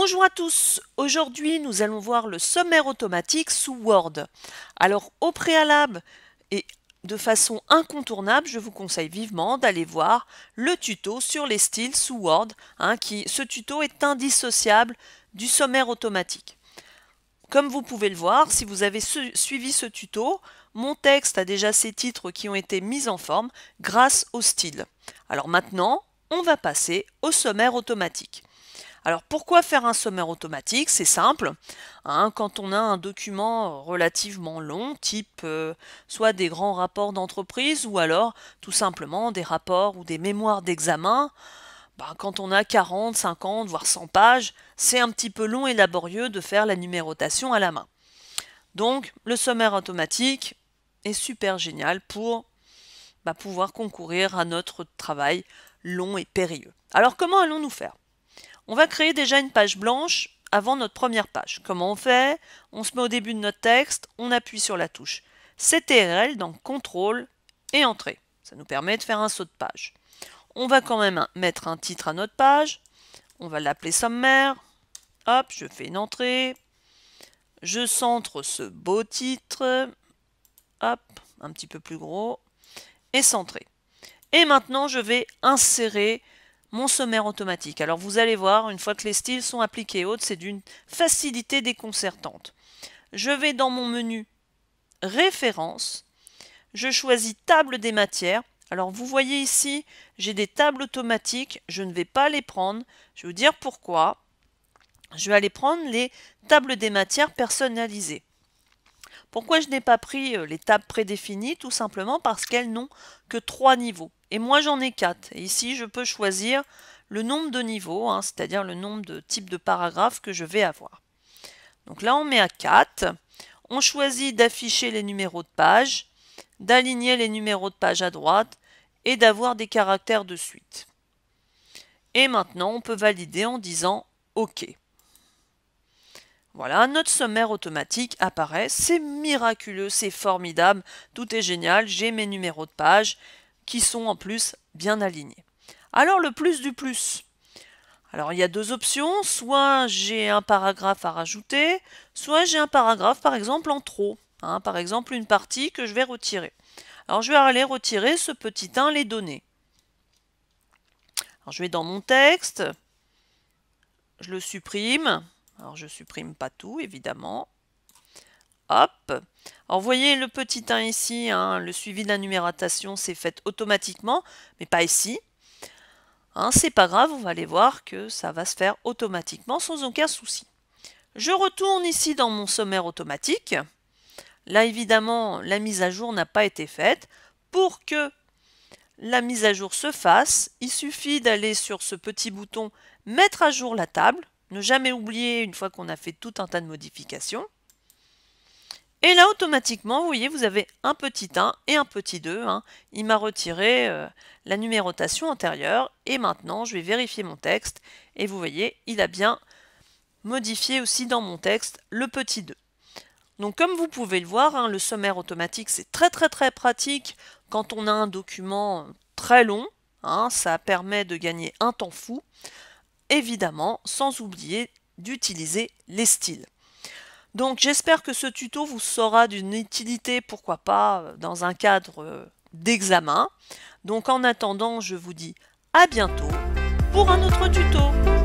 Bonjour à tous, aujourd'hui nous allons voir le sommaire automatique sous Word. Alors au préalable et de façon incontournable, je vous conseille vivement d'aller voir le tuto sur les styles sous Word. Ce tuto est indissociable du sommaire automatique. Comme vous pouvez le voir, si vous avez suivi ce tuto, mon texte a déjà ses titres qui ont été mis en forme grâce au style. Alors maintenant, on va passer au sommaire automatique. Alors pourquoi faire un sommaire automatique? C'est simple. Quand on a un document relativement long, type soit des grands rapports d'entreprise ou alors tout simplement des rapports ou des mémoires d'examen, quand on a 40, 50, voire 100 pages, c'est un petit peu long et laborieux de faire la numérotation à la main. Donc le sommaire automatique est super génial pour pouvoir concourir à notre travail long et périlleux. Alors comment allons-nous faire? On va créer déjà une page blanche avant notre première page. Comment on fait? On se met au début de notre texte, on appuie sur la touche CTRL, donc CTRL et Entrée. Ça nous permet de faire un saut de page. On va quand même mettre un titre à notre page. On va l'appeler sommaire. Hop, je fais une entrée. Je centre ce beau titre. Hop, un petit peu plus gros. Et centré. Et maintenant, je vais insérer mon sommaire automatique. Alors vous allez voir, une fois que les styles sont appliqués et autres, c'est d'une facilité déconcertante. Je vais dans mon menu Références, je choisis Table des matières. Alors vous voyez ici, j'ai des tables automatiques, je ne vais pas les prendre. Je vais vous dire pourquoi. Je vais aller prendre les tables des matières personnalisées. Pourquoi je n'ai pas pris les tables prédéfinies? Tout simplement parce qu'elles n'ont que 3 niveaux. Et moi j'en ai 4. Et ici je peux choisir le nombre de niveaux, c'est-à-dire le nombre de types de paragraphes que je vais avoir. Donc là on met à 4. On choisit d'afficher les numéros de page, d'aligner les numéros de page à droite et d'avoir des caractères de suite. Et maintenant on peut valider en disant OK. Voilà, notre sommaire automatique apparaît, c'est miraculeux, c'est formidable, tout est génial, j'ai mes numéros de page qui sont en plus bien alignés. Alors le plus du plus. Alors il y a deux options, soit j'ai un paragraphe à rajouter, soit j'ai un paragraphe par exemple en trop, par exemple une partie que je vais retirer. Alors je vais aller retirer ce petit 1, les données. Alors je vais dans mon texte, je le supprime. Alors je supprime pas tout évidemment. Hop. Alors vous voyez le petit 1 ici, le suivi de la numérotation s'est fait automatiquement, mais pas ici. C'est pas grave, on va aller voir que ça va se faire automatiquement sans aucun souci. Je retourne ici dans mon sommaire automatique. Là évidemment la mise à jour n'a pas été faite. Pour que la mise à jour se fasse, il suffit d'aller sur ce petit bouton mettre à jour la table. Ne jamais oublier une fois qu'on a fait tout un tas de modifications. Et là, automatiquement, vous voyez, vous avez un petit 1 et un petit 2. Il m'a retiré la numérotation antérieure. Et maintenant, je vais vérifier mon texte. Et vous voyez, il a bien modifié aussi dans mon texte le petit 2. Donc, comme vous pouvez le voir, le sommaire automatique, c'est très pratique quand on a un document très long. Ça permet de gagner un temps fou. Évidemment, sans oublier d'utiliser les styles. Donc j'espère que ce tuto vous sera d'une utilité, pourquoi pas, dans un cadre d'examen. Donc en attendant, je vous dis à bientôt pour un autre tuto.